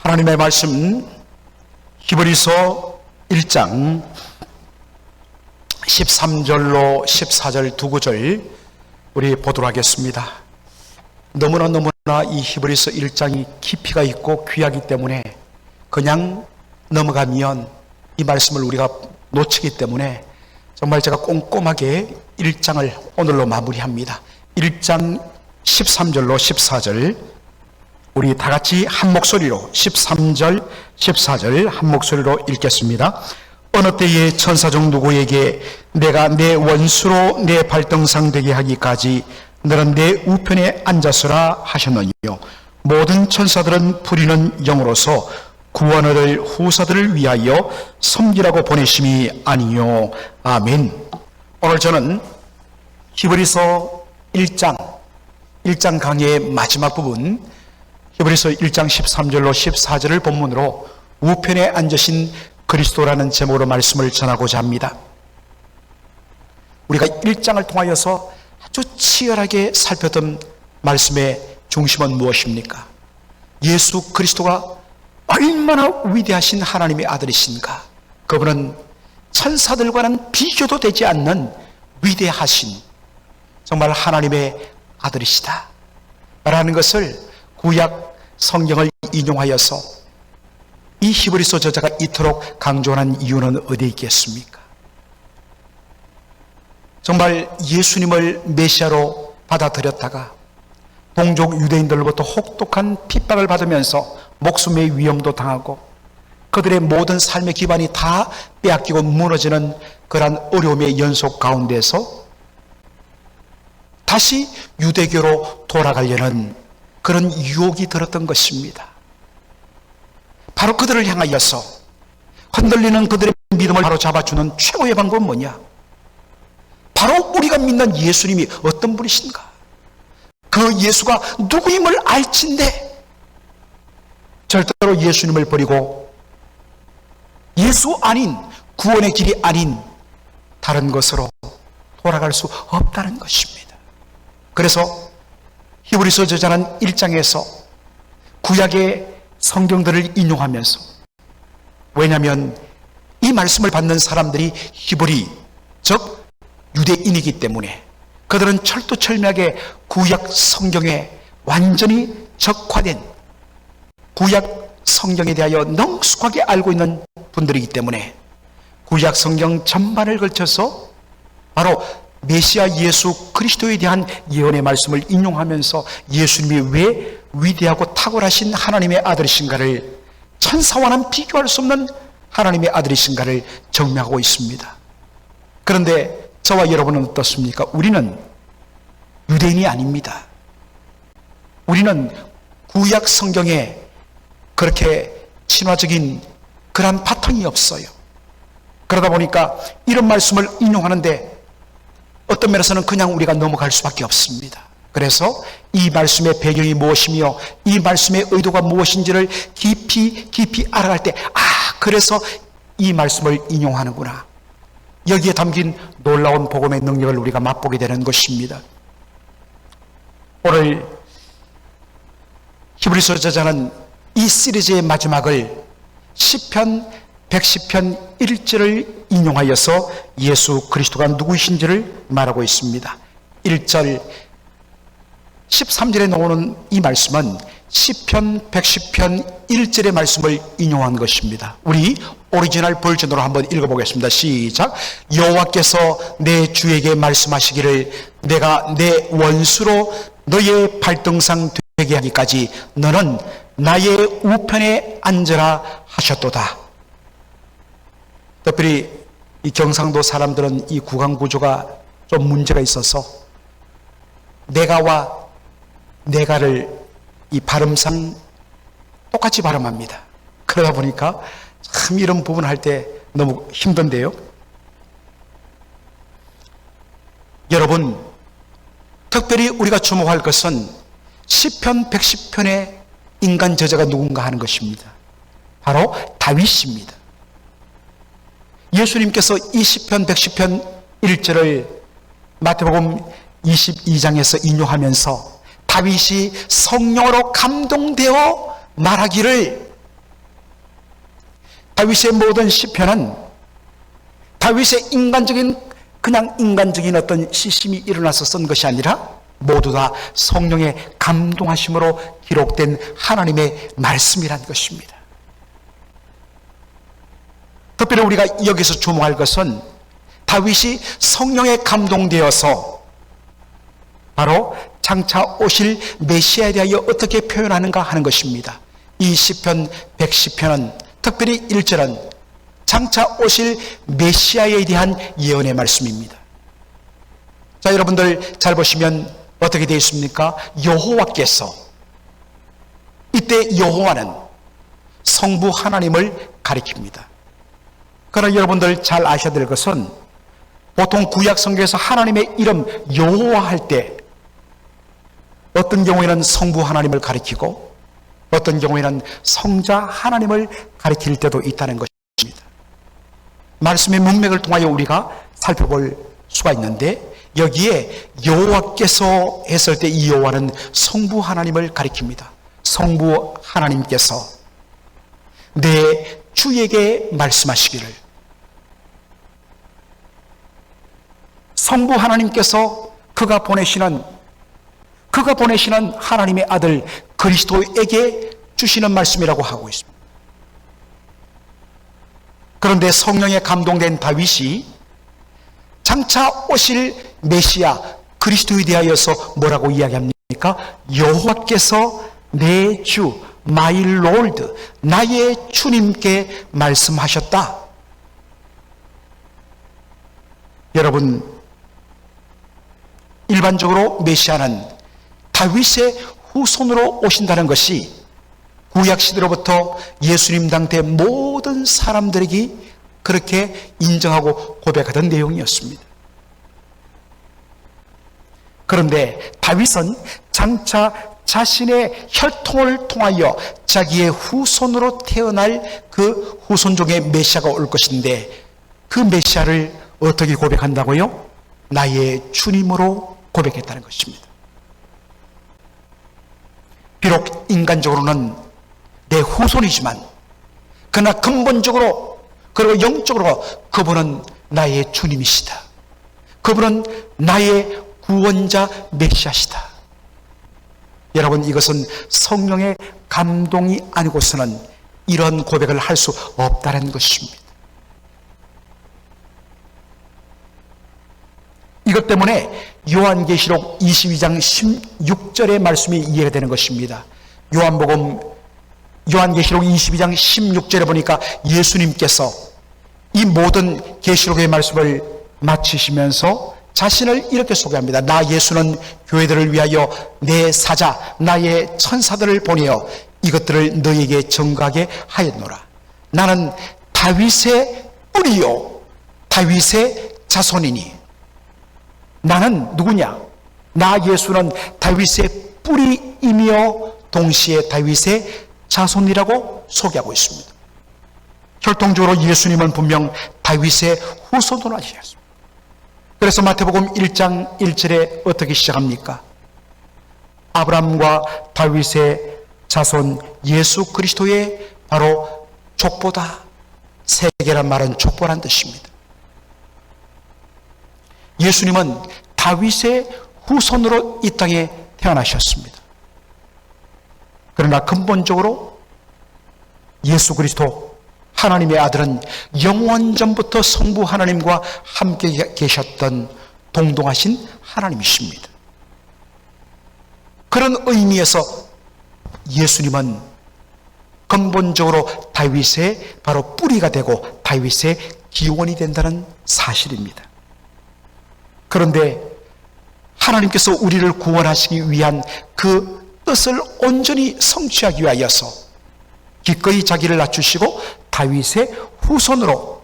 하나님의 말씀 히브리서 1장 13절로 14절 두 구절 우리 보도록 하겠습니다. 너무나 이 히브리서 1장이 깊이가 있고 귀하기 때문에 그냥 넘어가면 이 말씀을 우리가 놓치기 때문에 정말 제가 꼼꼼하게 1장을 오늘로 마무리합니다. 1장 13절로 14절 우리 다 같이 한 목소리로 13절 14절 한 목소리로 읽겠습니다. 어느 때에 천사 중 누구에게 내가 내 원수로 내 발등상 되게 하기까지 너는 내 우편에 앉았으라 하셨느니요. 모든 천사들은 부리는 영으로서 구원 얻을 후사들을 위하여 섬기라고 보내심이 아니요. 아멘. 오늘 저는 히브리서 1장 강의의 마지막 부분 히브리서 1장 13절로 14절을 본문으로 우편에 앉으신 그리스도라는 제목으로 말씀을 전하고자 합니다. 우리가 1장을 통하여서 아주 치열하게 살펴던 말씀의 중심은 무엇입니까? 예수 그리스도가 얼마나 위대하신 하나님의 아들이신가. 그분은 천사들과는 비교도 되지 않는 위대하신 정말 하나님의 아들이시다 라는 것을 구약 성경을 인용하여서 이 히브리서 저자가 이토록 강조하는 이유는 어디에 있겠습니까? 정말 예수님을 메시아로 받아들였다가 동족 유대인들로부터 혹독한 핍박을 받으면서 목숨의 위험도 당하고 그들의 모든 삶의 기반이 다 빼앗기고 무너지는 그러한 어려움의 연속 가운데서 다시 유대교로 돌아가려는 그런 유혹이 들었던 것입니다. 바로 그들을 향하여서 흔들리는 그들의 믿음을 바로 잡아주는 최고의 방법은 뭐냐? 바로 우리가 믿는 예수님이 어떤 분이신가? 그 예수가 누구임을 알진데 절대로 예수님을 버리고 예수 아닌 구원의 길이 아닌 다른 것으로 돌아갈 수 없다는 것입니다. 그래서 히브리서 저자는 1장에서 구약의 성경들을 인용하면서, 왜냐하면 이 말씀을 받는 사람들이 히브리 즉 유대인이기 때문에 그들은 철두철미하게 구약 성경에 완전히 적화된 구약 성경에 대하여 능숙하게 알고 있는 분들이기 때문에 구약 성경 전반을 걸쳐서 바로 메시아 예수 그리스도에 대한 예언의 말씀을 인용하면서 예수님이 왜 위대하고 탁월하신 하나님의 아들이신가를, 천사와는 비교할 수 없는 하나님의 아들이신가를 증명하고 있습니다. 그런데 저와 여러분은 어떻습니까? 우리는 유대인이 아닙니다. 우리는 구약 성경에 그렇게 친화적인 그런 바탕이 없어요. 그러다 보니까 이런 말씀을 인용하는데 어떤 면에서는 그냥 우리가 넘어갈 수밖에 없습니다. 그래서 이 말씀의 배경이 무엇이며 이 말씀의 의도가 무엇인지를 깊이 알아갈 때, 그래서 이 말씀을 인용하는구나. 여기에 담긴 놀라운 복음의 능력을 우리가 맛보게 되는 것입니다. 오늘 히브리서 저자는 이 시리즈의 마지막을 시편 110편 1절을 인용하여서 예수 그리스도가 누구이신지를 말하고 있습니다. 1절 13절에 나오는 이 말씀은 시편 110편 1절의 말씀을 인용한 것입니다. 우리 오리지널 버전으로 한번 읽어보겠습니다. 시작. 여호와께서 내 주에게 말씀하시기를 내가 내 원수로 너의 발등상 되게 하기까지 너는 나의 우편에 앉으라 하셨도다. 특별히 이 경상도 사람들은 이 구강 구조가 좀 문제가 있어서 내가와 내가를 이 발음상 똑같이 발음합니다. 그러다 보니까 참 이런 부분 할 때 너무 힘든데요. 여러분, 특별히 우리가 주목할 것은 시편 110편의 인간 저자가 누군가 하는 것입니다. 바로 다윗입니다. 예수님께서 이 시편 110편 1절을 마태복음 22장에서 인용하면서 다윗이 성령으로 감동되어 말하기를 다윗의 모든 시편은 다윗의 그냥 인간적인 어떤 시심이 일어나서 쓴 것이 아니라 모두 다 성령의 감동하심으로 기록된 하나님의 말씀이란 것입니다. 특별히 우리가 여기서 주목할 것은 다윗이 성령에 감동되어서 바로 장차 오실 메시아에 대하여 어떻게 표현하는가 하는 것입니다. 이 시편 110편은 특별히 1절은 장차 오실 메시아에 대한 예언의 말씀입니다. 자, 여러분들 잘 보시면 어떻게 되어 있습니까? 여호와께서, 이때 여호와는 성부 하나님을 가리킵니다. 그러나 여러분들 잘 아셔야 될 것은 보통 구약 성경에서 하나님의 이름 여호와 할 때 어떤 경우에는 성부 하나님을 가리키고 어떤 경우에는 성자 하나님을 가리킬 때도 있다는 것입니다. 말씀의 문맥을 통하여 우리가 살펴볼 수가 있는데, 여기에 여호와께서 했을 때 이 여호와는 성부 하나님을 가리킵니다. 성부 하나님께서 내 주에게 말씀하시기를, 성부 하나님께서 그가 보내시는 하나님의 아들 그리스도에게 주시는 말씀이라고 하고 있습니다. 그런데 성령에 감동된 다윗이 장차 오실 메시아 그리스도에 대하여서 뭐라고 이야기합니까? 여호와께서 내 주 마이 롤드, 나의 주님께 말씀하셨다. 여러분, 일반적으로 메시아는 다윗의 후손으로 오신다는 것이 구약시대로부터 예수님 당대 모든 사람들에게 그렇게 인정하고 고백하던 내용이었습니다. 그런데 다윗은 장차 자신의 혈통을 통하여 자기의 후손으로 태어날 그 후손 중에 메시아가 올 것인데, 그 메시아를 어떻게 고백한다고요? 나의 주님으로 고백했다는 것입니다. 비록 인간적으로는 내 후손이지만 그러나 근본적으로 그리고 영적으로 그분은 나의 주님이시다. 그분은 나의 구원자 메시아시다. 여러분, 이것은 성령의 감동이 아니고서는 이런 고백을 할 수 없다는 것입니다. 이것 때문에 요한계시록 22장 16절의 말씀이 이해가 되는 것입니다. 요한계시록 22장 16절에 보니까 예수님께서 이 모든 계시록의 말씀을 마치시면서 자신을 이렇게 소개합니다. 나 예수는 교회들을 위하여 내 사자 나의 천사들을 보내어 이것들을 너에게 전가하게 하였노라. 나는 다윗의 뿌리요 다윗의 자손이니. 나는 누구냐? 나 예수는 다윗의 뿌리이며 동시에 다윗의 자손이라고 소개하고 있습니다. 혈통적으로 예수님은 분명 다윗의 후손으로 하셨습니다. 그래서 마태복음 1장 1절에 어떻게 시작합니까? 아브라함과 다윗의 자손 예수 그리스도의 바로 족보다. 세계란 말은 족보란 뜻입니다. 예수님은 다윗의 후손으로 이 땅에 태어나셨습니다. 그러나 근본적으로 예수 그리스도 하나님의 아들은 영원전부터 성부 하나님과 함께 계셨던 동동하신 하나님이십니다. 그런 의미에서 예수님은 근본적으로 다윗의 바로 뿌리가 되고 다윗의 기원이 된다는 사실입니다. 그런데 하나님께서 우리를 구원하시기 위한 그 뜻을 온전히 성취하기 위하여서 기꺼이 자기를 낮추시고 다윗의 후손으로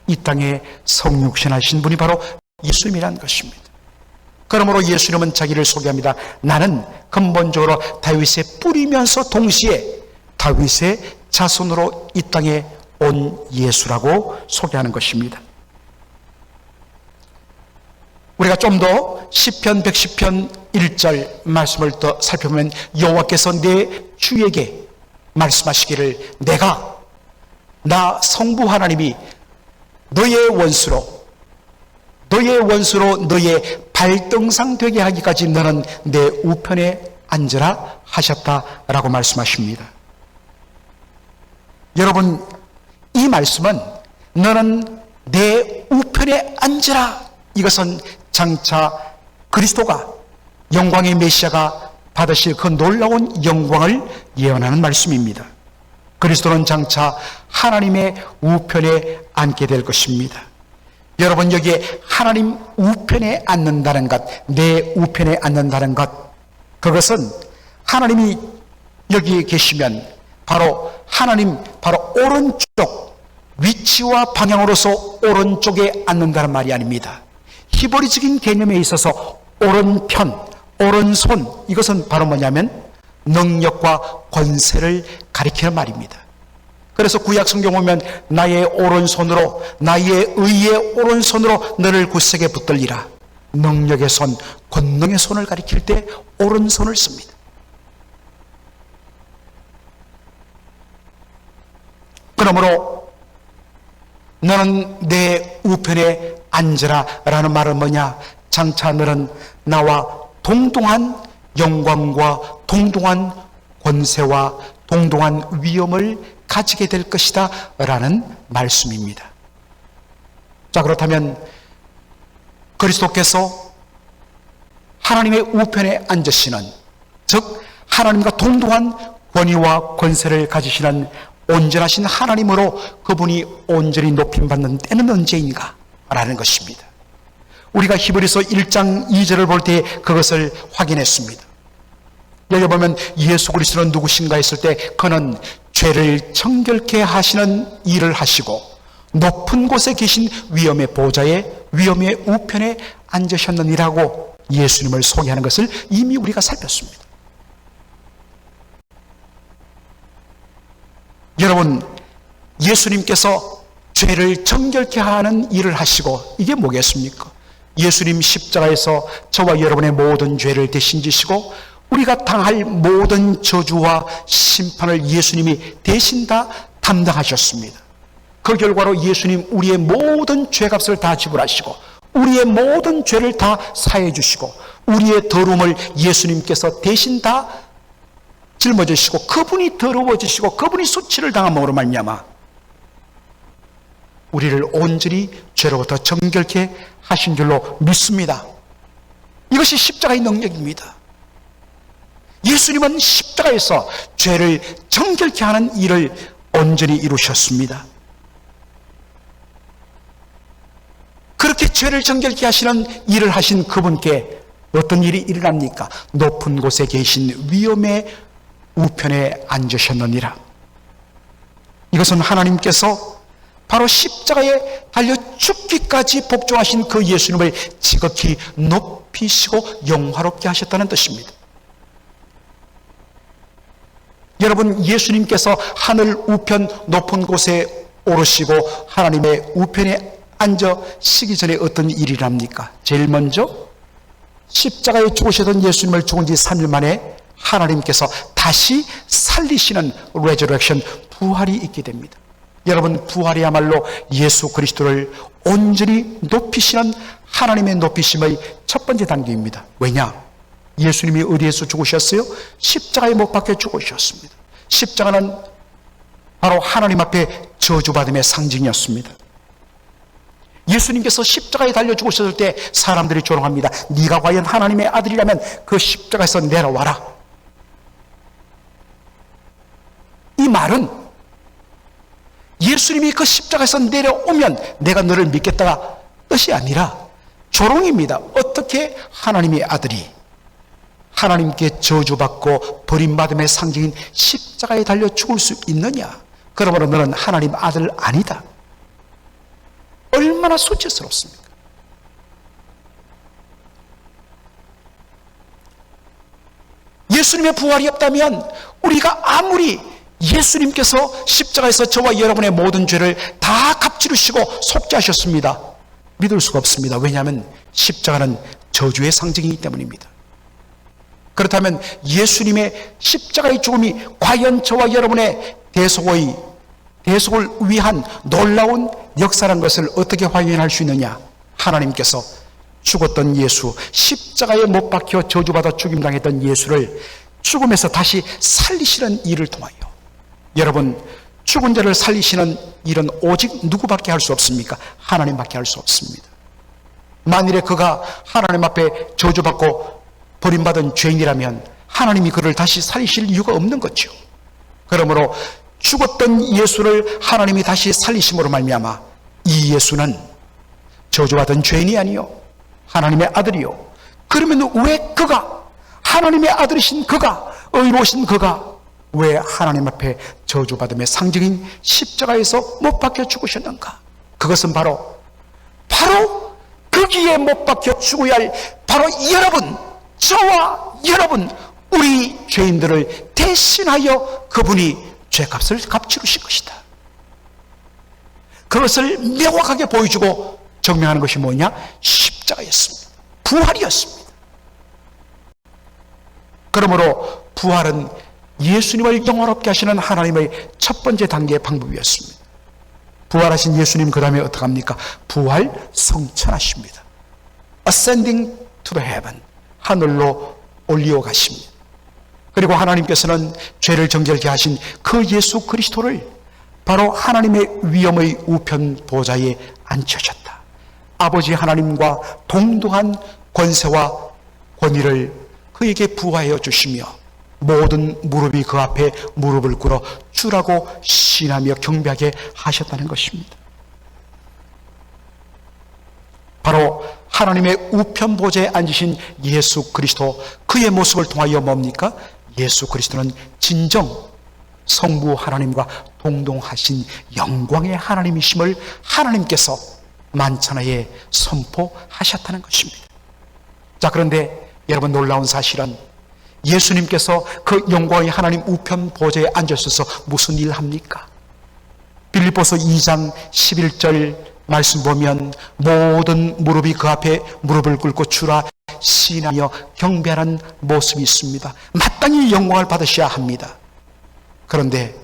이 땅에 성육신하신 분이 바로 예수님이라는 것입니다. 그러므로 예수님은 자기를 소개합니다. 나는 근본적으로 다윗의 뿌리면서 동시에 다윗의 자손으로 이 땅에 온 예수라고 소개하는 것입니다. 우리가 좀 더 시편 110편 1절 말씀을 더 살펴보면 여호와께서 내 주에게 말씀하시기를 내가 나 성부 하나님이 너의 원수로 너의 발등상 되게 하기까지 너는 내 우편에 앉으라 하셨다라고 말씀하십니다. 여러분, 이 말씀은 너는 내 우편에 앉으라, 이것은 장차 그리스도가 영광의 메시아가 받으실 그 놀라운 영광을 예언하는 말씀입니다. 그리스도는 장차 하나님의 우편에 앉게 될 것입니다. 여러분, 여기에 하나님 우편에 앉는다는 것, 내 우편에 앉는다는 것, 그것은 하나님이 여기에 계시면 바로 하나님, 바로 오른쪽 위치와 방향으로서 오른쪽에 앉는다는 말이 아닙니다. 히브리적인 개념에 있어서 오른편, 오른손, 이것은 바로 뭐냐면 능력과 권세를 가리키는 말입니다. 그래서 구약 성경 보면 나의 오른손으로, 나의 의의 오른손으로 너를 굳세게 붙들리라, 능력의 손, 권능의 손을 가리킬 때 오른손을 씁니다. 그러므로 너는 내 우편에 앉으라 라는 말은 뭐냐? 장차 너는 나와 동등한 영광과 동등한 권세와 동등한 위엄을 가지게 될 것이다 라는 말씀입니다. 자, 그렇다면 그리스도께서 하나님의 우편에 앉으시는, 즉 하나님과 동등한 권위와 권세를 가지시는 온전하신 하나님으로 그분이 온전히 높임받는 때는 언제인가 라는 것입니다. 우리가 히브리서 1장 2절을 볼 때 그것을 확인했습니다. 여기 보면 예수 그리스도는 누구신가 했을 때 그는 죄를 정결케 하시는 일을 하시고 높은 곳에 계신 위엄의 보좌에, 위엄의 우편에 앉으셨느니라고 예수님을 소개하는 것을 이미 우리가 살폈습니다. 여러분, 예수님께서 죄를 정결케 하는 일을 하시고, 이게 뭐겠습니까? 예수님 십자가에서 저와 여러분의 모든 죄를 대신 지시고 우리가 당할 모든 저주와 심판을 예수님이 대신 다 담당하셨습니다. 그 결과로 예수님 우리의 모든 죄값을 다 지불하시고 우리의 모든 죄를 다 사해 주시고 우리의 더러움을 예수님께서 대신 다 짊어지시고 그분이 더러워지시고 그분이 수치를 당함으로 말미암아 우리를 온전히 죄로부터 정결케 하신 줄로 믿습니다. 이것이 십자가의 능력입니다. 예수님은 십자가에서 죄를 정결케 하는 일을 온전히 이루셨습니다. 그렇게 죄를 정결케 하시는 일을 하신 그분께 어떤 일이 일어납니까? 높은 곳에 계신 위엄의 우편에 앉으셨느니라. 이것은 하나님께서 바로 십자가에 달려 죽기까지 복종하신 그 예수님을 지극히 높이시고 영화롭게 하셨다는 뜻입니다. 여러분, 예수님께서 하늘 우편 높은 곳에 오르시고 하나님의 우편에 앉으시기 전에 어떤 일이 일어납니까? 제일 먼저 십자가에 죽으셨던 예수님을 죽은 지 3일 만에 하나님께서 다시 살리시는 레저렉션, 부활이 있게 됩니다. 여러분, 부활이야말로 예수 그리스도를 온전히 높이시는 하나님의 높이심의 첫 번째 단계입니다. 왜냐? 예수님이 어디에서 죽으셨어요? 십자가에 못 박혀 죽으셨습니다. 십자가는 바로 하나님 앞에 저주받음의 상징이었습니다. 예수님께서 십자가에 달려 죽으셨을 때 사람들이 조롱합니다. 네가 과연 하나님의 아들이라면 그 십자가에서 내려와라. 이 말은 예수님이 그 십자가에서 내려오면 내가 너를 믿겠다가 뜻이 아니라 조롱입니다. 어떻게 하나님의 아들이 하나님께 저주받고 버림받음의 상징인 십자가에 달려 죽을 수 있느냐? 그러므로 너는 하나님 아들 아니다. 얼마나 수치스럽습니까? 예수님의 부활이 없다면 우리가 아무리 예수님께서 십자가에서 저와 여러분의 모든 죄를 다 값지르시고 속죄하셨습니다, 믿을 수가 없습니다. 왜냐하면 십자가는 저주의 상징이기 때문입니다. 그렇다면 예수님의 십자가의 죽음이 과연 저와 여러분의 대속의 대속을 위한 놀라운 역사란 것을 어떻게 확인할 수 있느냐? 하나님께서 죽었던 예수, 십자가에 못 박혀 저주받아 죽임당했던 예수를 죽음에서 다시 살리시는 일을 통하여, 여러분, 죽은 자를 살리시는 일은 오직 누구밖에 할 수 없습니까? 하나님밖에 할 수 없습니다. 만일에 그가 하나님 앞에 저주받고 버림받은 죄인이라면 하나님이 그를 다시 살리실 이유가 없는 거죠. 그러므로 죽었던 예수를 하나님이 다시 살리심으로 말미암아 이 예수는 저주받은 죄인이 아니요 하나님의 아들이요. 그러면 왜 그가, 하나님의 아들이신 그가, 의로우신 그가 왜 하나님 앞에 저주받음의 상징인 십자가에서 못 박혀 죽으셨는가? 그것은 바로 거기에 못 박혀 죽어야 할 바로 여러분, 저와 여러분, 우리 죄인들을 대신하여 그분이 죄값을 값치르신 것이다. 그것을 명확하게 보여주고 증명하는 것이 뭐냐? 십자가였습니다. 부활이었습니다. 그러므로 부활은 예수님을 영원롭게 하시는 하나님의 첫 번째 단계의 방법이었습니다. 부활하신 예수님 그 다음에 어떻게 합니까? 부활 성천하십니다. Ascending to the heaven, 하늘로 올리어 가십니다. 그리고 하나님께서는 죄를 정결케 하신 그 예수 그리스도를 바로 하나님의 위엄의 우편 보좌에 앉혀졌다. 아버지 하나님과 동등한 권세와 권위를 그에게 부하여 주시며 모든 무릎이 그 앞에 무릎을 꿇어 주라고 신하며 경배하게 하셨다는 것입니다. 바로 하나님의 우편 보좌에 앉으신 예수 그리스도, 그의 모습을 통하여 뭡니까? 예수 그리스도는 진정 성부 하나님과 동등하신 영광의 하나님이심을 하나님께서 만천하에 선포하셨다는 것입니다. 자, 그런데 여러분, 놀라운 사실은 예수님께서 그 영광의 하나님 우편 보좌에 앉으셔서 무슨 일을 합니까? 빌립보서 2장 11절 말씀 보면 모든 무릎이 그 앞에 무릎을 꿇고 주라 신하며 경배하는 모습이 있습니다. 마땅히 영광을 받으셔야 합니다. 그런데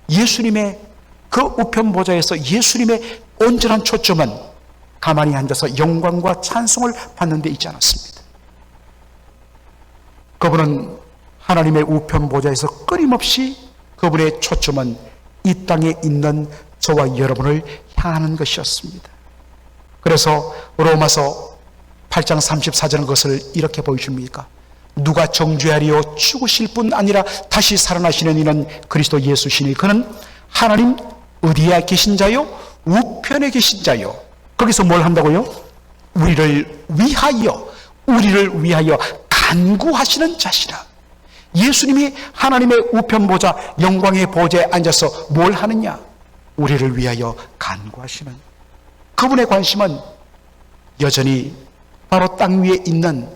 예수님의 그 우편 보좌에서 예수님의 온전한 초점은 가만히 앉아서 영광과 찬송을 받는 데 있지 않았습니다. 그분은 하나님의 우편 보좌에서 끊임없이 그분의 초점은 이 땅에 있는 저와 여러분을 향하는 것이었습니다. 그래서 로마서 8장 34절은 그것을 이렇게 보여줍니까? 누가 정죄하리요? 죽으실 뿐 아니라 다시 살아나시는 이는 그리스도 예수시니 그는 하나님 어디에 계신 자요? 우편에 계신 자요. 거기서 뭘 한다고요? 우리를 위하여 간구하시는 자시라. 예수님이 하나님의 우편 보좌, 영광의 보좌에 앉아서 뭘 하느냐? 우리를 위하여 간구하시는, 그분의 관심은 여전히 바로 땅 위에 있는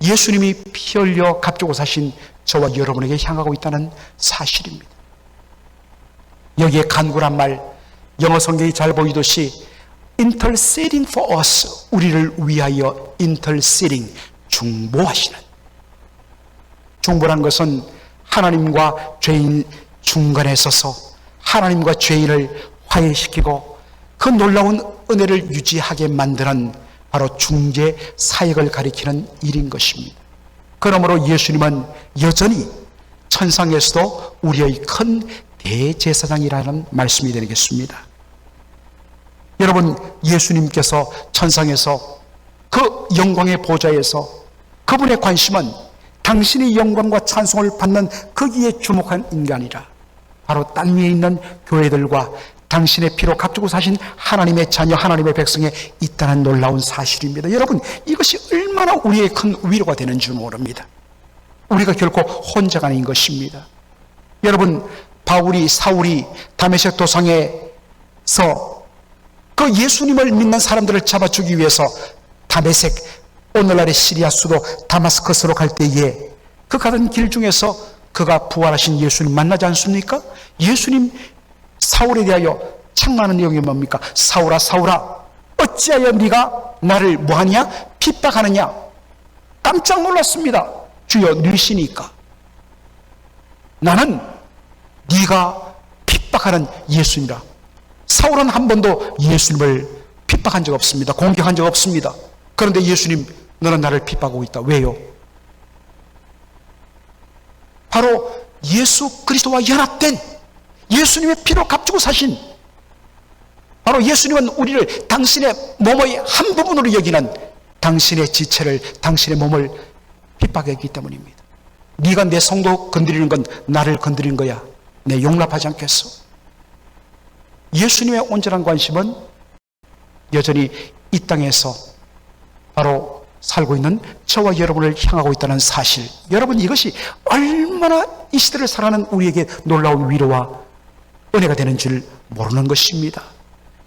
예수님이 피 흘려 값주고 사신 저와 여러분에게 향하고 있다는 사실입니다. 여기에 간구란 말, 영어 성경이 잘 보이듯이 interceding for us, 우리를 위하여 interceding, 중보하시는. 중보란 것은 하나님과 죄인 중간에 서서 하나님과 죄인을 화해시키고 그 놀라운 은혜를 유지하게 만드는 바로 중재 사역을 가리키는 일인 것입니다. 그러므로 예수님은 여전히 천상에서도 우리의 큰 대제사장이라는 말씀이 되겠습니다. 여러분, 예수님께서 천상에서 그 영광의 보좌에서 그분의 관심은 당신의 영광과 찬송을 받는 거기에 주목한 인간이라 바로 땅 위에 있는 교회들과 당신의 피로 값주고 사신 하나님의 자녀, 하나님의 백성에 있다는 놀라운 사실입니다. 여러분, 이것이 얼마나 우리의 큰 위로가 되는 줄 모릅니다. 우리가 결코 혼자가 아닌 것입니다. 여러분, 사울이 다메섹 도상에서 그 예수님을 믿는 사람들을 잡아 주기 위해서 다메섹, 오늘날의 시리아 수도 다마스커스로 갈 때에 그 가던 길 중에서 그가 부활하신 예수님 만나지 않습니까? 예수님 사울에 대하여 책망하는 내용이 뭡니까? 사울아, 사울아, 어찌하여 네가 나를 뭐하냐? 핍박하느냐? 깜짝 놀랐습니다. 주여, 누이시니까 나는 네가 핍박하는 예수님이라. 사울은 한 번도 예수님을 핍박한 적 없습니다. 공격한 적 없습니다. 그런데 예수님, 너는 나를 핍박하고 있다. 왜요? 바로 예수 그리스도와 연합된 예수님의 피로 값주고 사신, 바로 예수님은 우리를 당신의 몸의 한 부분으로 여기는 당신의 지체를, 당신의 몸을 핍박했기 때문입니다. 네가 내 성도 건드리는 건 나를 건드리는 거야. 내 용납하지 않겠어. 예수님의 온전한 관심은 여전히 이 땅에서 바로 살고 있는 저와 여러분을 향하고 있다는 사실, 여러분, 이것이 얼마나 이 시대를 살아가는 우리에게 놀라운 위로와 은혜가 되는 줄 모르는 것입니다.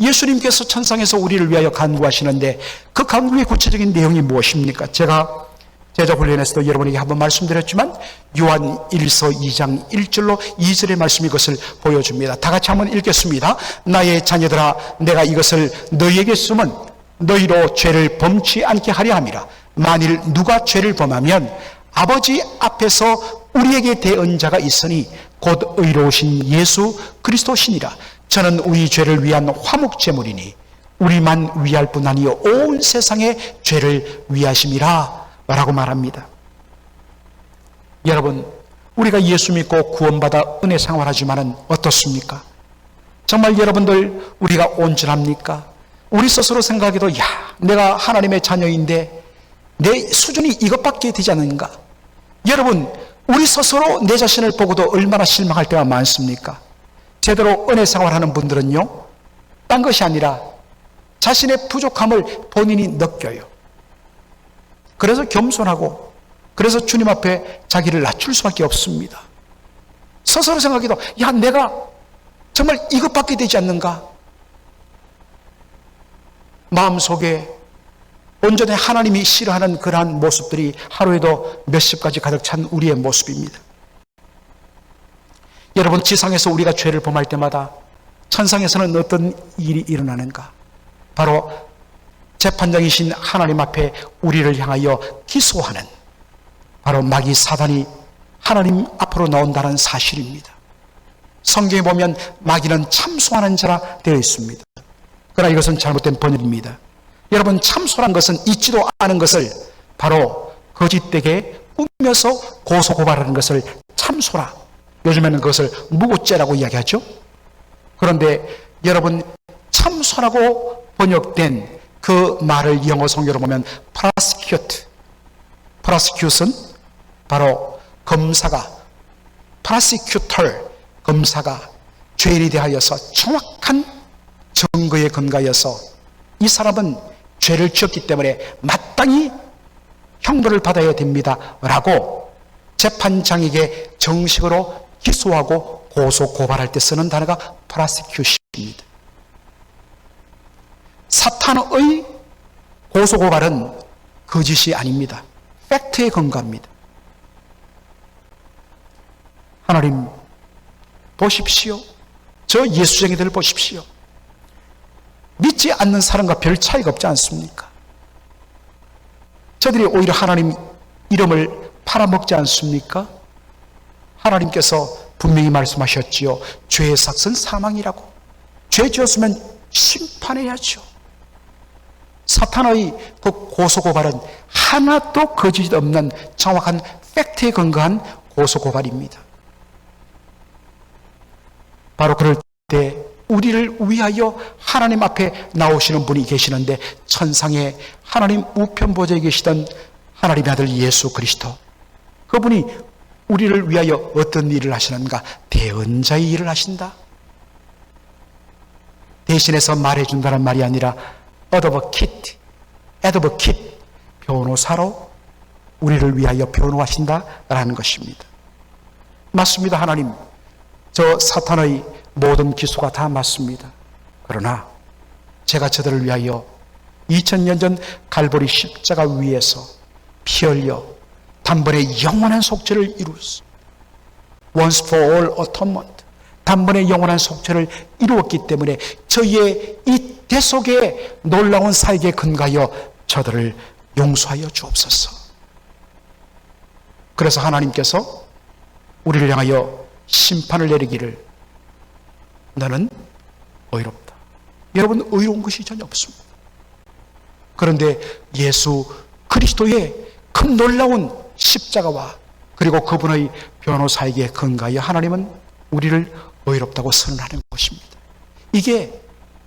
예수님께서 천상에서 우리를 위하여 간구하시는데 그 간구의 구체적인 내용이 무엇입니까? 제가 제자 훈련에서도 여러분에게 한번 말씀드렸지만 요한 1서 2장 1절로 2절의 말씀이 이것을 보여줍니다. 다 같이 한번 읽겠습니다. 나의 자녀들아, 내가 이것을 너희에게 쓰면 너희로 죄를 범치 않게 하려 함이라. 만일 누가 죄를 범하면 아버지 앞에서 우리에게 대언 자가 있으니 곧 의로우신 예수 그리스도시니라. 저는 우리 죄를 위한 화목제물이니 우리만 위할 뿐 아니요 온 세상의 죄를 위하심이라 라고 말합니다. 여러분, 우리가 예수 믿고 구원받아 은혜 생활하지만은 어떻습니까? 정말 여러분들, 우리가 온전합니까? 우리 스스로 생각해도 내가 하나님의 자녀인데 내 수준이 이것밖에 되지 않는가? 여러분, 우리 스스로 내 자신을 보고도 얼마나 실망할 때가 많습니까? 제대로 은혜 생활하는 분들은요, 딴 것이 아니라 자신의 부족함을 본인이 느껴요. 그래서 겸손하고, 그래서 주님 앞에 자기를 낮출 수밖에 없습니다. 스스로 생각해도 내가 정말 이것밖에 되지 않는가? 마음속에 온전히 하나님이 싫어하는 그러한 모습들이 하루에도 몇십 가지 가득 찬 우리의 모습입니다. 여러분, 지상에서 우리가 죄를 범할 때마다 천상에서는 어떤 일이 일어나는가? 바로 재판장이신 하나님 앞에 우리를 향하여 기소하는, 바로 마귀 사단이 하나님 앞으로 나온다는 사실입니다. 성경에 보면 마귀는 참소하는 자라 되어 있습니다. 그러나 이것은 잘못된 번역입니다. 여러분, 참소란 것은 있지도 않은 것을 바로 거짓되게 꾸며서 고소고발하는 것을 참소라. 요즘에는 그것을 무고죄라고 이야기하죠. 그런데 여러분, 참소라고 번역된 그 말을 영어 성경으로 보면 prosecute은 바로 검사가, prosecutor, 검사가 죄인에 대하여서 정확한 증거에 근거하여서 이 사람은 죄를 지었기 때문에 마땅히 형벌을 받아야 됩니다 라고 재판장에게 정식으로 기소하고 고소 고발할 때 쓰는 단어가 prosecution입니다. 사탄의 고소 고발은 거짓이 아닙니다. 팩트에 근거합니다. 하나님 보십시오. 저 예수쟁이들을 보십시오. 믿지 않는 사람과 별 차이가 없지 않습니까? 저들이 오히려 하나님 이름을 팔아먹지 않습니까? 하나님께서 분명히 말씀하셨지요. 죄의 삭은 사망이라고. 죄 지었으면 심판해야죠. 사탄의 그 고소고발은 하나도 거짓 없는 정확한 팩트에 근거한 고소고발입니다. 바로 그럴 때 우리를 위하여 하나님 앞에 나오시는 분이 계시는데, 천상에 하나님 우편 보좌에 계시던 하나님의 아들 예수 그리스도, 그분이 우리를 위하여 어떤 일을 하시는가? 대언자의 일을 하신다. 대신해서 말해준다는 말이 아니라 advocate, 변호사로 우리를 위하여 변호하신다라는 것입니다. 맞습니다. 하나님, 저 사탄의 모든 기소가 다 맞습니다. 그러나 제가 저들을 위하여 2000년 전 갈보리 십자가 위에서 피 흘려 단번에 영원한 속죄를 이루었습니다. Once for all atonement, 단번에 영원한 속죄를 이루었기 때문에 저희의 이 대속의 놀라운 사역에 근거하여 저들을 용서하여 주옵소서. 그래서 하나님께서 우리를 향하여 심판을 내리기를 너는 의롭다. 여러분, 의로운 것이 전혀 없습니다. 그런데 예수 그리스도의 그 놀라운 십자가와 그리고 그분의 변호사에게 근거하여 하나님은 우리를 의롭다고 선언하는 것입니다. 이게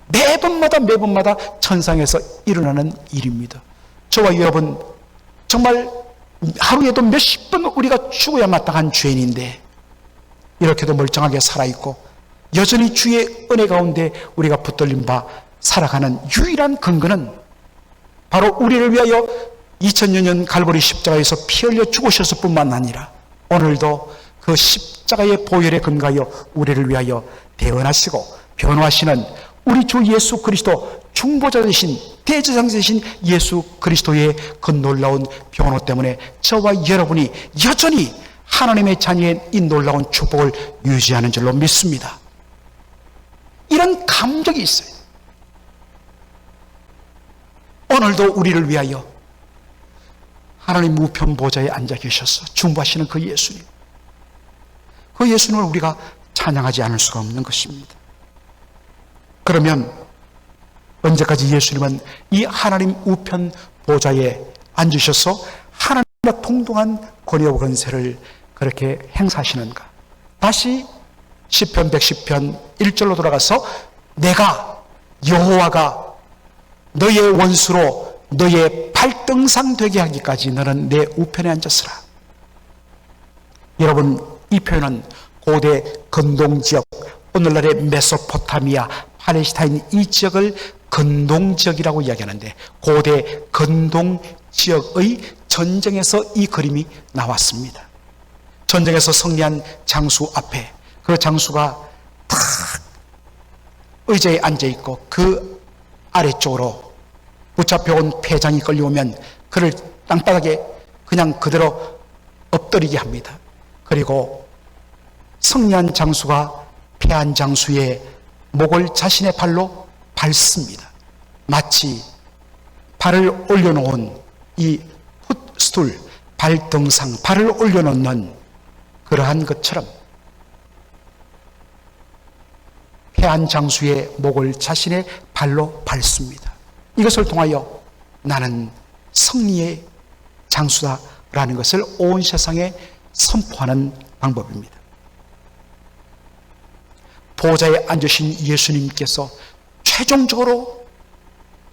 매번마다 천상에서 일어나는 일입니다. 저와 여러분, 정말 하루에도 몇십 번 우리가 죽어야 마땅한 죄인인데 이렇게도 멀쩡하게 살아있고 여전히 주의 은혜 가운데 우리가 붙들린 바 살아가는 유일한 근거는 바로 우리를 위하여 2000여 년 갈보리 십자가에서 피 흘려 죽으셨을 뿐만 아니라 오늘도 그 십자가의 보혈에 근거하여 우리를 위하여 대언하시고 변호하시는 우리 주 예수 그리스도 중보자 되신 대제사장 되신 예수 그리스도의 그 놀라운 변호 때문에 저와 여러분이 여전히 하나님의 자녀의 이 놀라운 축복을 유지하는 줄로 믿습니다. 이런 감격이 있어요. 오늘도 우리를 위하여 하나님 우편 보좌에 앉아 계셔서 중보하시는 그 예수님, 그 예수님을 우리가 찬양하지 않을 수가 없는 것입니다. 그러면 언제까지 예수님은 이 하나님 우편 보좌에 앉으셔서 하나님과 동등한 권위와 권세를 그렇게 행사하시는가? 다시 시편 110편 1절로 돌아가서 내가 여호와가 너의 원수로 너의 발등상 되게 하기까지 너는 내 우편에 앉았으라. 여러분, 이 표현은 고대 근동지역, 오늘날의 메소포타미아, 팔레스타인 이 지역을 근동지역이라고 이야기하는데 고대 근동지역의 전쟁에서 이 그림이 나왔습니다. 전쟁에서 승리한 장수 앞에 그 장수가 탁 의자에 앉아있고 그 아래쪽으로 붙잡혀온 패장이 끌려오면 그를 땅바닥에 그냥 그대로 엎드리게 합니다. 그리고 승리한 장수가 패한 장수의 목을 자신의 발로 밟습니다. 마치 발을 올려놓은 이 풋스툴, 발등상, 발을 올려놓는 그러한 것처럼 패한 장수의 목을 자신의 발로 밟습니다. 이것을 통하여 나는 승리의 장수다라는 것을 온 세상에 선포하는 방법입니다. 보좌에 앉으신 예수님께서 최종적으로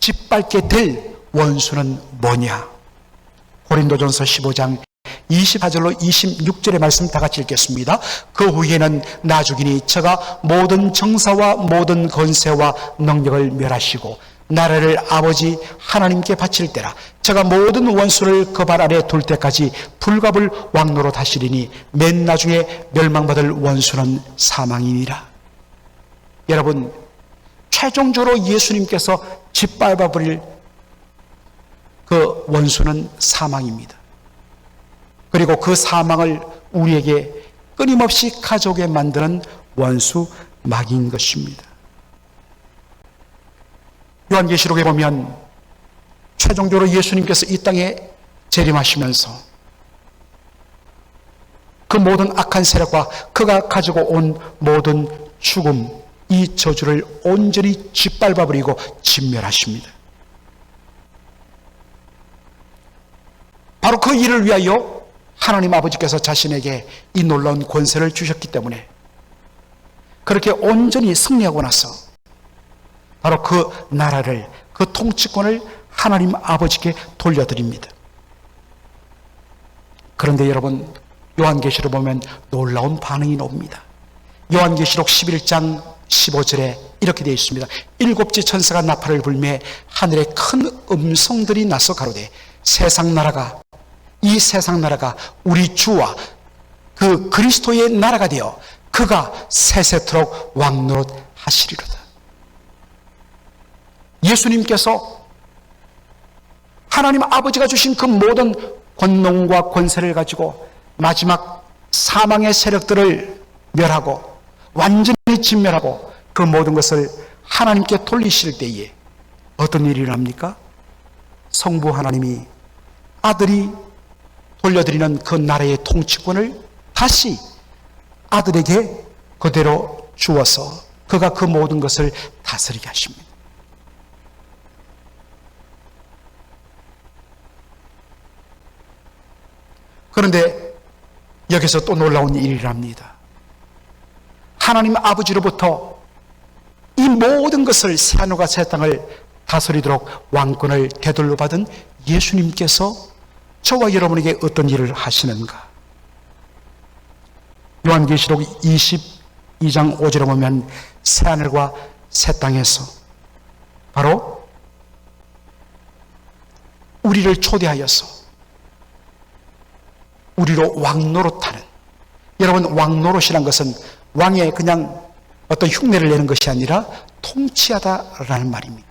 짓밟게 될 원수는 뭐냐? 고린도전서 15장 24절로 26절의 말씀 다 같이 읽겠습니다. 그 후에는 나주기니 저가 모든 정사와 모든 권세와 능력을 멸하시고 나라를 아버지 하나님께 바칠 때라. 저가 모든 원수를 그 발 아래 둘 때까지 불갑을 왕노로 다시리니 맨 나중에 멸망받을 원수는 사망이니라. 여러분, 최종적으로 예수님께서 짓밟아 버릴 그 원수는 사망입니다. 그리고 그 사망을 우리에게 끊임없이 가져오게 만드는 원수 마귀인 것입니다. 요한계시록에 보면 최종적으로 예수님께서 이 땅에 재림하시면서 그 모든 악한 세력과 그가 가지고 온 모든 죽음, 이 저주를 온전히 짓밟아버리고 진멸하십니다. 바로 그 일을 위하여 하나님 아버지께서 자신에게 이 놀라운 권세를 주셨기 때문에 그렇게 온전히 승리하고 나서 바로 그 나라를, 그 통치권을 하나님 아버지께 돌려드립니다. 그런데 여러분, 요한계시록 보면 놀라운 반응이 나옵니다. 요한계시록 11장 15절에 이렇게 되어 있습니다. 일곱째 천사가 나팔을 불매 하늘에 큰 음성들이 나서 가로되 세상 나라가, 이 세상 나라가 우리 주와 그 그리스도의 나라가 되어 그가 세세토록 왕노릇 하시리로다. 예수님께서 하나님 아버지가 주신 그 모든 권능과 권세를 가지고 마지막 사망의 세력들을 멸하고 완전히 진멸하고 그 모든 것을 하나님께 돌리실 때에 어떤 일이 일어납니까? 성부 하나님이 아들이 돌려드리는 그 나라의 통치권을 다시 아들에게 그대로 주어서 그가 그 모든 것을 다스리게 하십니다. 그런데 여기서 또 놀라운 일이랍니다. 하나님 아버지로부터 이 모든 것을 새하늘과 새 땅을 다스리도록 왕권을 되돌려 받은 예수님께서 저와 여러분에게 어떤 일을 하시는가? 요한계시록 22장 5절에 보면 새하늘과 새 땅에서 바로 우리를 초대하여서 우리로 왕노릇하는, 여러분 왕노릇이란 것은 왕의 그냥 어떤 흉내를 내는 것이 아니라 통치하다라는 말입니다.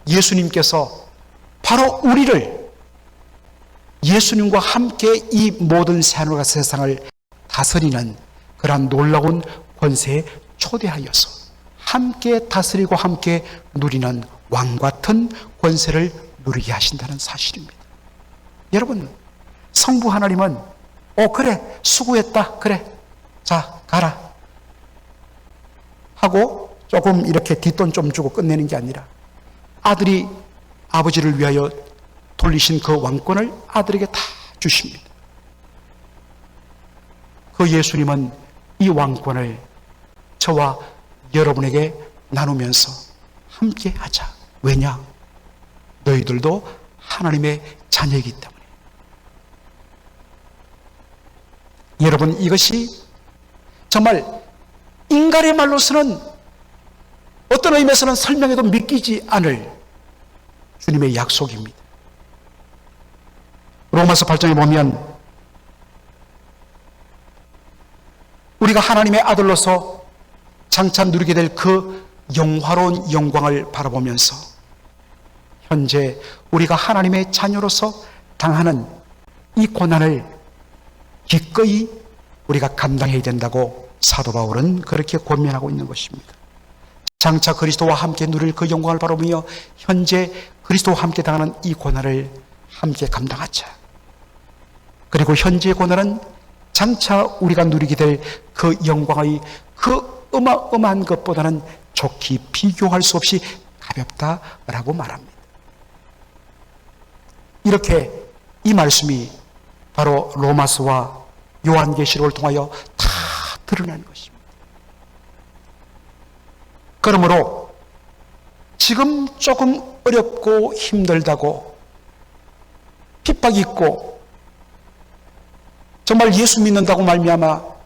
예수님께서 바로 우리를 예수님과 함께 이 모든 새하늘과 세상을 다스리는 그러한 놀라운 권세에 초대하여서 함께 다스리고 함께 누리는 왕 같은 권세를 누리게 하신다는 사실입니다. 여러분, 성부 하나님은 그래 수고했다, 그래 자 가라 하고 조금 이렇게 뒷돈 좀 주고 끝내는 게 아니라 아들이 아버지를 위하여 돌리신 그 왕권을 아들에게 다 주십니다. 그 예수님은 이 왕권을 저와 여러분에게 나누면서 함께 하자. 왜냐? 너희들도 하나님의 자녀이기 때문에. 여러분, 이것이 정말 인간의 말로서는 어떤 의미에서는 설명해도 믿기지 않을 주님의 약속입니다. 로마서 8장에 보면 우리가 하나님의 아들로서 장차 누리게 될 그 영화로운 영광을 바라보면서 현재 우리가 하나님의 자녀로서 당하는 이 고난을 기꺼이 우리가 감당해야 된다고 사도 바울은 그렇게 권면하고 있는 것입니다. 장차 그리스도와 함께 누릴 그 영광을 바라보며 현재 그리스도와 함께 당하는 이 고난을 함께 감당하자. 그리고 현재의 고난은 장차 우리가 누리게 될 그 영광의 그 어마어마한 것보다는 좋게 비교할 수 없이 가볍다라고 말합니다. 이렇게 이 말씀이 바로 로마서와 요한계시록을 통하여 다 드러나는 것입니다. 그러므로 지금 조금 어렵고 힘들다고 핍박이 있고 정말 예수 믿는다고 말미암아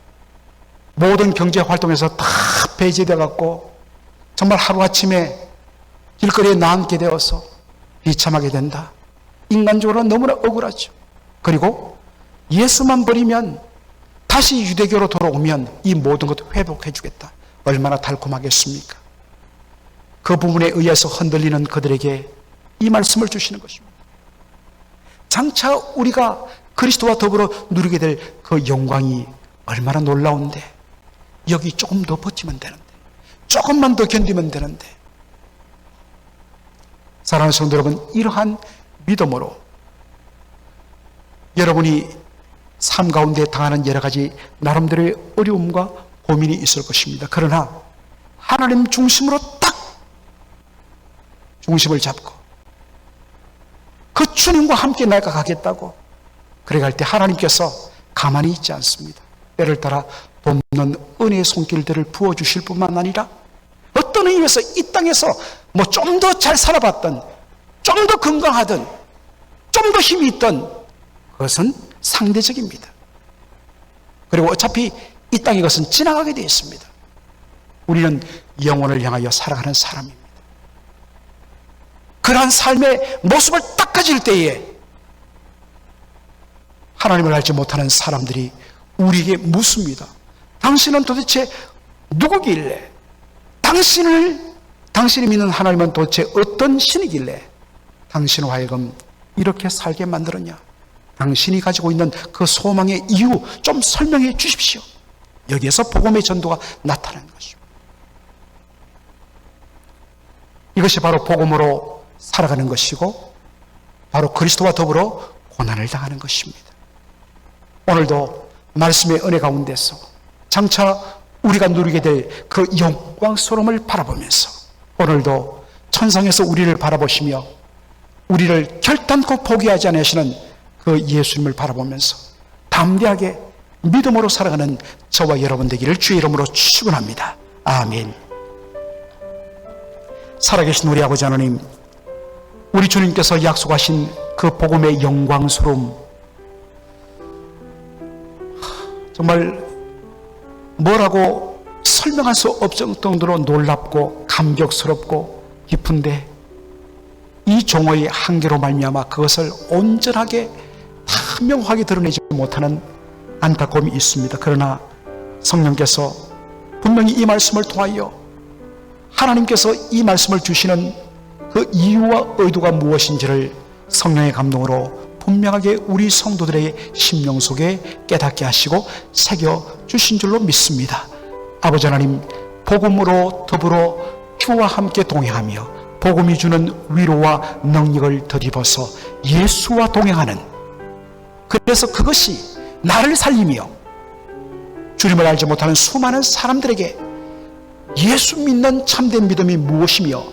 모든 경제 활동에서 다 배제되어 갖고 정말 하루아침에 길거리에 나앉게 되어서 비참하게 된다. 인간적으로 너무나 억울하죠. 그리고 예수만 버리면 다시 유대교로 돌아오면 이 모든 것도 회복해 주겠다. 얼마나 달콤하겠습니까? 그 부분에 의해서 흔들리는 그들에게 이 말씀을 주시는 것입니다. 장차 우리가 그리스도와 더불어 누리게 될 그 영광이 얼마나 놀라운데 여기 조금 더 버티면 되는데 조금만 더 견디면 되는데 사랑하는 성도 여러분, 이러한 믿음으로 여러분이 삶 가운데 당하는 여러 가지 나름대로의 어려움과 고민이 있을 것입니다. 그러나 하나님 중심으로 딱 중심을 잡고 그 주님과 함께 내가 가겠다고 그래 갈 때 하나님께서 가만히 있지 않습니다. 때를 따라 돕는 은혜의 손길들을 부어주실 뿐만 아니라 어떤 의미에서 이 땅에서 뭐 좀 더 잘 살아봤던, 좀 더 건강하던, 좀 더 힘이 있던 그것은 상대적입니다. 그리고 어차피 이 땅의 것은 지나가게 되어 있습니다. 우리는 영혼을 향하여 살아가는 사람입니다. 그러한 삶의 모습을 딱 가질 때에 하나님을 알지 못하는 사람들이 우리에게 묻습니다. 당신은 도대체 누구길래? 당신이 믿는 하나님은 도대체 어떤 신이길래 당신을 하여금 이렇게 살게 만들었냐? 당신이 가지고 있는 그 소망의 이유 좀 설명해 주십시오. 여기에서 복음의 전도가 나타나는 것입니다. 이것이 바로 복음으로 살아가는 것이고 바로 그리스도와 더불어 고난을 당하는 것입니다. 오늘도 말씀의 은혜 가운데서 장차 우리가 누리게 될 그 영광스러움을 바라보면서 오늘도 천상에서 우리를 바라보시며 우리를 결단코 포기하지 않으시는 그 예수님을 바라보면서 담대하게 믿음으로 살아가는 저와 여러분 되기를 주의 이름으로 축원합니다. 아멘. 살아계신 우리 아버지 하나님, 우리 주님께서 약속하신 그 복음의 영광스러움, 정말 뭐라고 설명할 수 없을 정도로 놀랍고 감격스럽고 깊은데 이 종의 한계로 말미암아 그것을 온전하게 다 명확하게 드러내지 못하는 안타까움이 있습니다. 그러나 성령께서 분명히 이 말씀을 통하여 하나님께서 이 말씀을 주시는 그 이유와 의도가 무엇인지를 성령의 감동으로 분명하게 우리 성도들의 심령 속에 깨닫게 하시고 새겨주신 줄로 믿습니다. 아버지 하나님, 복음으로 더불어 주와 함께 동행하며 복음이 주는 위로와 능력을 덧입어서 예수와 동행하는, 그래서 그것이 나를 살리며 주님을 알지 못하는 수많은 사람들에게 예수 믿는 참된 믿음이 무엇이며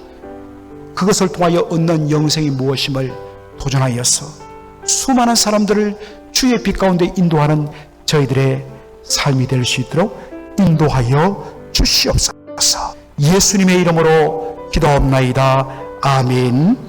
그것을 통하여 얻는 영생이 무엇임을 도전하여서 수많은 사람들을 주의 빛 가운데 인도하는 저희들의 삶이 될 수 있도록 인도하여 주시옵소서. 예수님의 이름으로 기도합나이다. 아멘.